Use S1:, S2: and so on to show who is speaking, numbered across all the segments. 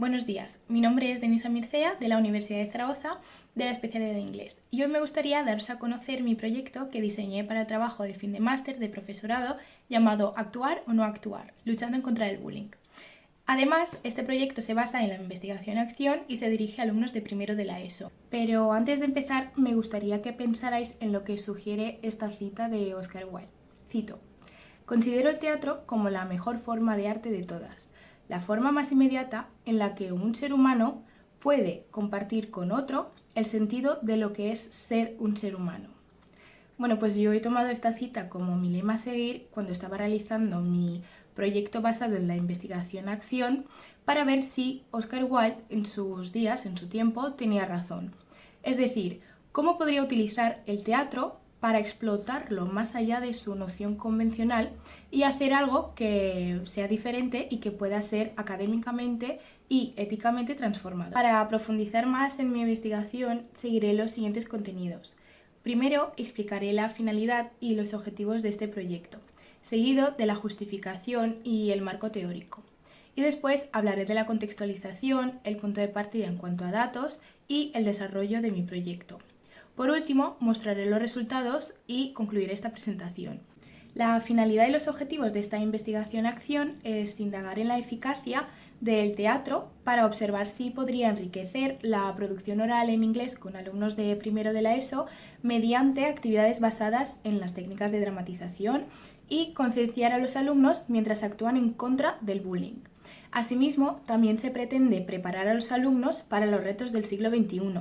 S1: Buenos días, mi nombre es Denisa Mircea de la Universidad de Zaragoza de la especialidad de inglés y hoy me gustaría daros a conocer mi proyecto que diseñé para el trabajo de fin de máster de profesorado llamado Actuar o no actuar, luchando en contra del bullying. Además, este proyecto se basa en la investigación-acción y se dirige a alumnos de primero de la ESO. Pero antes de empezar, me gustaría que pensarais en lo que sugiere esta cita de Oscar Wilde. Cito: "Considero el teatro como la mejor forma de arte de todas, la forma más inmediata en la que un ser humano puede compartir con otro el sentido de lo que es ser un ser humano". Bueno, pues yo he tomado esta cita como mi lema a seguir cuando estaba realizando mi proyecto basado en la investigación-acción para ver si Oscar Wilde en sus días, en su tiempo, tenía razón. Es decir, cómo podría utilizar el teatro para explotarlo más allá de su noción convencional y hacer algo que sea diferente y que pueda ser académicamente y éticamente transformador. Para profundizar más en mi investigación, seguiré los siguientes contenidos. Primero, explicaré la finalidad y los objetivos de este proyecto, seguido de la justificación y el marco teórico. Y después hablaré de la contextualización, el punto de partida en cuanto a datos y el desarrollo de mi proyecto. Por último, mostraré los resultados y concluiré esta presentación. La finalidad y los objetivos de esta investigación-acción es indagar en la eficacia del teatro para observar si podría enriquecer la producción oral en inglés con alumnos de primero de la ESO mediante actividades basadas en las técnicas de dramatización y concienciar a los alumnos mientras actúan en contra del bullying. Asimismo, también se pretende preparar a los alumnos para los retos del siglo XXI,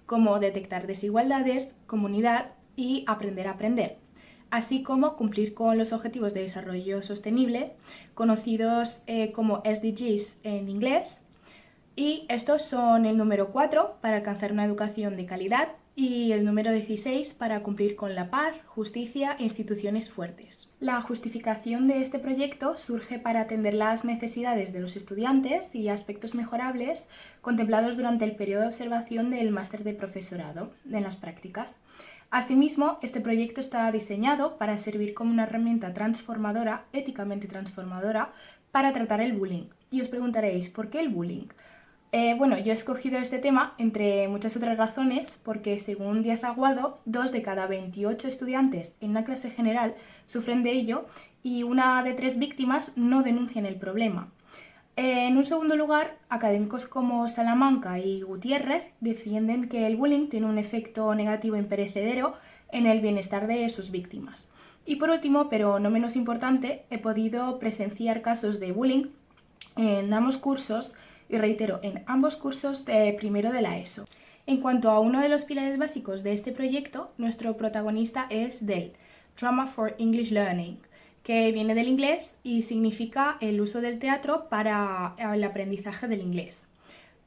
S1: como detectar desigualdades, comunidad y aprender a aprender, así como cumplir con los Objetivos de Desarrollo Sostenible, conocidos como SDGs en inglés, y estos son el número 4 para alcanzar una educación de calidad y el número 16 para cumplir con la paz, justicia e instituciones fuertes. La justificación de este proyecto surge para atender las necesidades de los estudiantes y aspectos mejorables contemplados durante el periodo de observación del máster de profesorado en las prácticas. Asimismo, este proyecto está diseñado para servir como una herramienta transformadora, éticamente transformadora, para tratar el bullying. Y os preguntaréis, ¿por qué el bullying? Bueno, yo he escogido este tema entre muchas otras razones porque según Díaz Aguado, 2 de cada 28 estudiantes en una clase general sufren de ello y 1 de 3 víctimas no denuncian el problema. En un segundo lugar, académicos como Salamanca y Gutiérrez defienden que el bullying tiene un efecto negativo imperecedero en el bienestar de sus víctimas. Y por último, pero no menos importante, he podido presenciar casos de bullying en ambos cursos, y reitero, en ambos cursos de primero de la ESO. En cuanto a uno de los pilares básicos de este proyecto, nuestro protagonista es DEL, Drama for English Learning, que viene del inglés y significa el uso del teatro para el aprendizaje del inglés.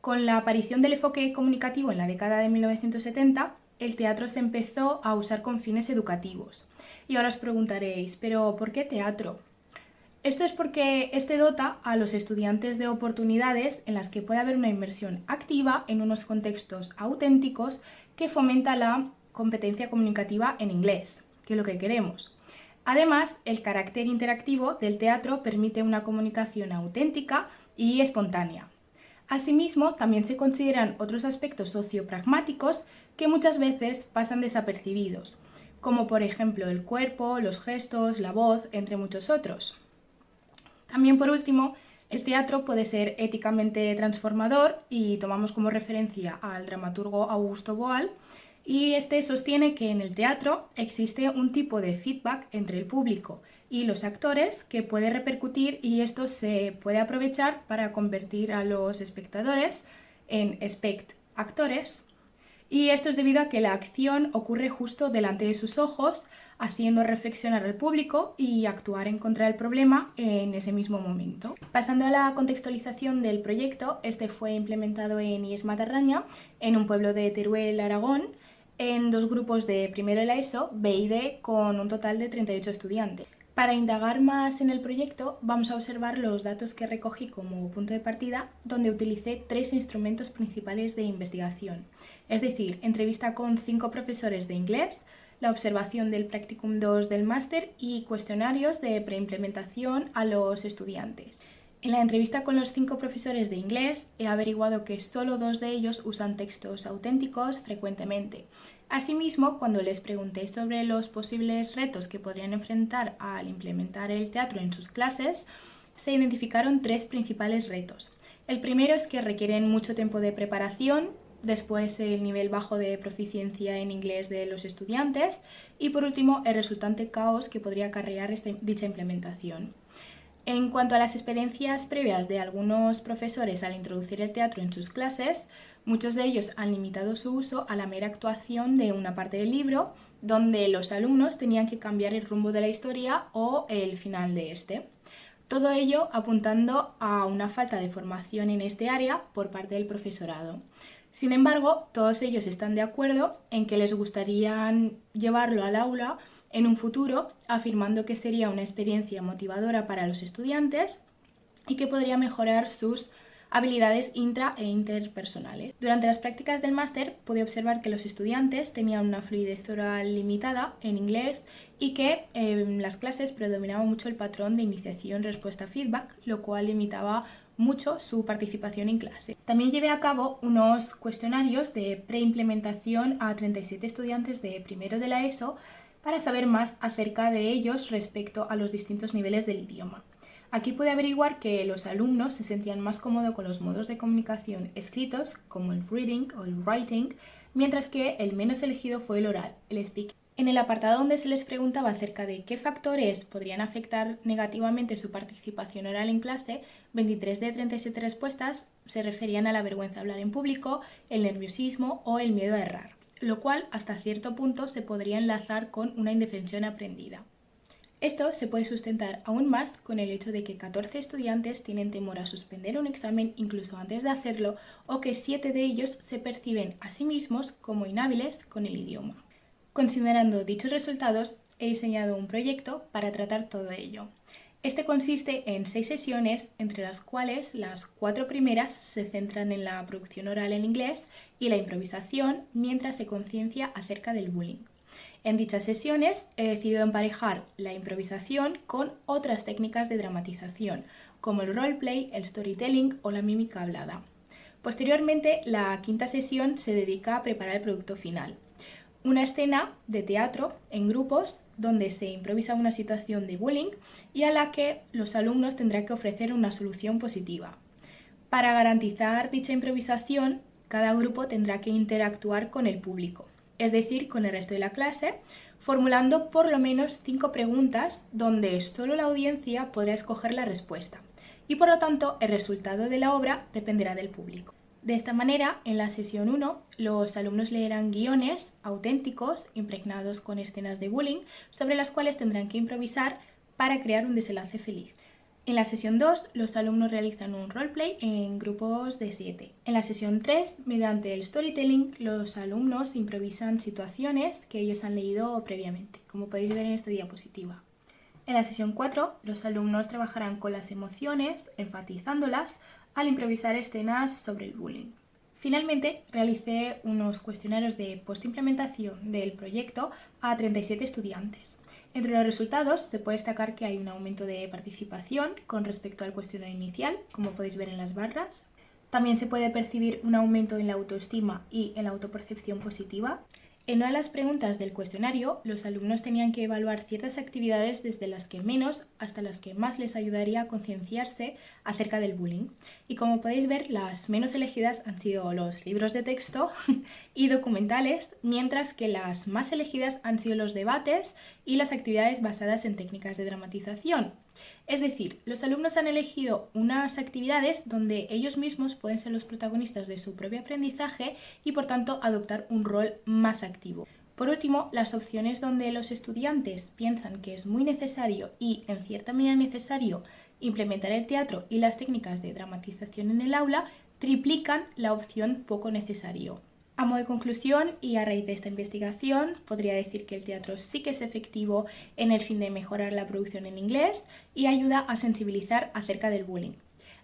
S1: Con la aparición del enfoque comunicativo en la década de 1970, el teatro se empezó a usar con fines educativos. Y ahora os preguntaréis, ¿pero por qué teatro? Esto es porque este dota a los estudiantes de oportunidades en las que puede haber una inmersión activa en unos contextos auténticos que fomenta la competencia comunicativa en inglés, que es lo que queremos. Además, el carácter interactivo del teatro permite una comunicación auténtica y espontánea. Asimismo, también se consideran otros aspectos sociopragmáticos que muchas veces pasan desapercibidos, como por ejemplo el cuerpo, los gestos, la voz, entre muchos otros. También, por último, el teatro puede ser éticamente transformador y tomamos como referencia al dramaturgo Augusto Boal, y este sostiene que en el teatro existe un tipo de feedback entre el público y los actores que puede repercutir y esto se puede aprovechar para convertir a los espectadores en actores. Y esto es debido a que la acción ocurre justo delante de sus ojos, haciendo reflexionar al público y actuar en contra del problema en ese mismo momento. Pasando a la contextualización del proyecto, este fue implementado en IES Matarraña, en un pueblo de Teruel, Aragón, en 2 grupos de primero de la ESO, B y D, con un total de 38 estudiantes. Para indagar más en el proyecto, vamos a observar los datos que recogí como punto de partida, donde utilicé 3 instrumentos principales de investigación, es decir, entrevista con 5 profesores de inglés, la observación del Practicum 2 del máster y cuestionarios de preimplementación a los estudiantes. En la entrevista con los 5 profesores de inglés he averiguado que solo 2 de ellos usan textos auténticos frecuentemente. Asimismo, cuando les pregunté sobre los posibles retos que podrían enfrentar al implementar el teatro en sus clases, se identificaron 3 principales retos. El primero es que requieren mucho tiempo de preparación, después el nivel bajo de proficiencia en inglés de los estudiantes y por último el resultante caos que podría acarrear dicha implementación. En cuanto a las experiencias previas de algunos profesores al introducir el teatro en sus clases, muchos de ellos han limitado su uso a la mera actuación de una parte del libro, donde los alumnos tenían que cambiar el rumbo de la historia o el final de este. Todo ello apuntando a una falta de formación en este área por parte del profesorado. Sin embargo, todos ellos están de acuerdo en que les gustaría llevarlo al aula en un futuro, afirmando que sería una experiencia motivadora para los estudiantes y que podría mejorar sus habilidades intra e interpersonales. Durante las prácticas del máster pude observar que los estudiantes tenían una fluidez oral limitada en inglés y que en las clases predominaba mucho el patrón de iniciación, respuesta, feedback, lo cual limitaba mucho su participación en clase. También llevé a cabo unos cuestionarios de preimplementación a 37 estudiantes de primero de la ESO para saber más acerca de ellos respecto a los distintos niveles del idioma. Aquí pude averiguar que los alumnos se sentían más cómodos con los modos de comunicación escritos, como el reading o el writing, mientras que el menos elegido fue el oral, el speaking. En el apartado donde se les preguntaba acerca de qué factores podrían afectar negativamente su participación oral en clase, 23 de 37 respuestas se referían a la vergüenza de hablar en público, el nerviosismo o el miedo a errar, lo cual hasta cierto punto se podría enlazar con una indefensión aprendida. Esto se puede sustentar aún más con el hecho de que 14 estudiantes tienen temor a suspender un examen incluso antes de hacerlo o que 7 de ellos se perciben a sí mismos como inhábiles con el idioma. Considerando dichos resultados, he diseñado un proyecto para tratar todo ello. Este consiste en 6 sesiones, entre las cuales las 4 primeras se centran en la producción oral en inglés y la improvisación, mientras se conciencia acerca del bullying. En dichas sesiones he decidido emparejar la improvisación con otras técnicas de dramatización, como el roleplay, el storytelling o la mímica hablada. Posteriormente, la quinta sesión se dedica a preparar el producto final. Una escena de teatro en grupos donde se improvisa una situación de bullying y a la que los alumnos tendrán que ofrecer una solución positiva. Para garantizar dicha improvisación, cada grupo tendrá que interactuar con el público, es decir, con el resto de la clase, formulando por lo menos 5 preguntas donde solo la audiencia podrá escoger la respuesta y por lo tanto el resultado de la obra dependerá del público. De esta manera, en la sesión 1, los alumnos leerán guiones auténticos impregnados con escenas de bullying sobre las cuales tendrán que improvisar para crear un desenlace feliz. En la sesión 2, los alumnos realizan un roleplay en grupos de 7. En la sesión 3, mediante el storytelling, los alumnos improvisan situaciones que ellos han leído previamente, como podéis ver en esta diapositiva. En la sesión 4, los alumnos trabajarán con las emociones, enfatizándolas, al improvisar escenas sobre el bullying. Finalmente, realicé unos cuestionarios de postimplementación del proyecto a 37 estudiantes. Entre los resultados se puede destacar que hay un aumento de participación con respecto al cuestionario inicial, como podéis ver en las barras. También se puede percibir un aumento en la autoestima y en la autopercepción positiva. En una de las preguntas del cuestionario, los alumnos tenían que evaluar ciertas actividades desde las que menos hasta las que más les ayudaría a concienciarse acerca del bullying. Y como podéis ver, las menos elegidas han sido los libros de texto y documentales, mientras que las más elegidas han sido los debates y las actividades basadas en técnicas de dramatización. Es decir, los alumnos han elegido unas actividades donde ellos mismos pueden ser los protagonistas de su propio aprendizaje y por tanto adoptar un rol más activo. Por último, las opciones donde los estudiantes piensan que es muy necesario y en cierta medida necesario implementar el teatro y las técnicas de dramatización en el aula triplican la opción poco necesario. A modo de conclusión y a raíz de esta investigación, podría decir que el teatro sí que es efectivo en el fin de mejorar la producción en inglés y ayuda a sensibilizar acerca del bullying.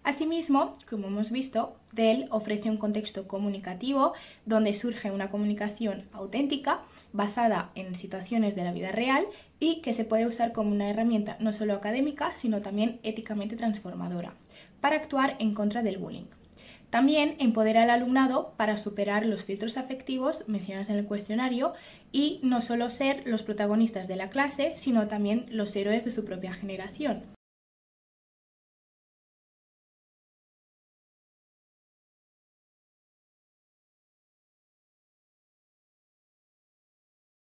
S1: Asimismo, como hemos visto, Dell ofrece un contexto comunicativo donde surge una comunicación auténtica basada en situaciones de la vida real y que se puede usar como una herramienta no solo académica, sino también éticamente transformadora. para actuar en contra del bullying. También empodera al alumnado para superar los filtros afectivos mencionados en el cuestionario y no solo ser los protagonistas de la clase, sino también los héroes de su propia generación.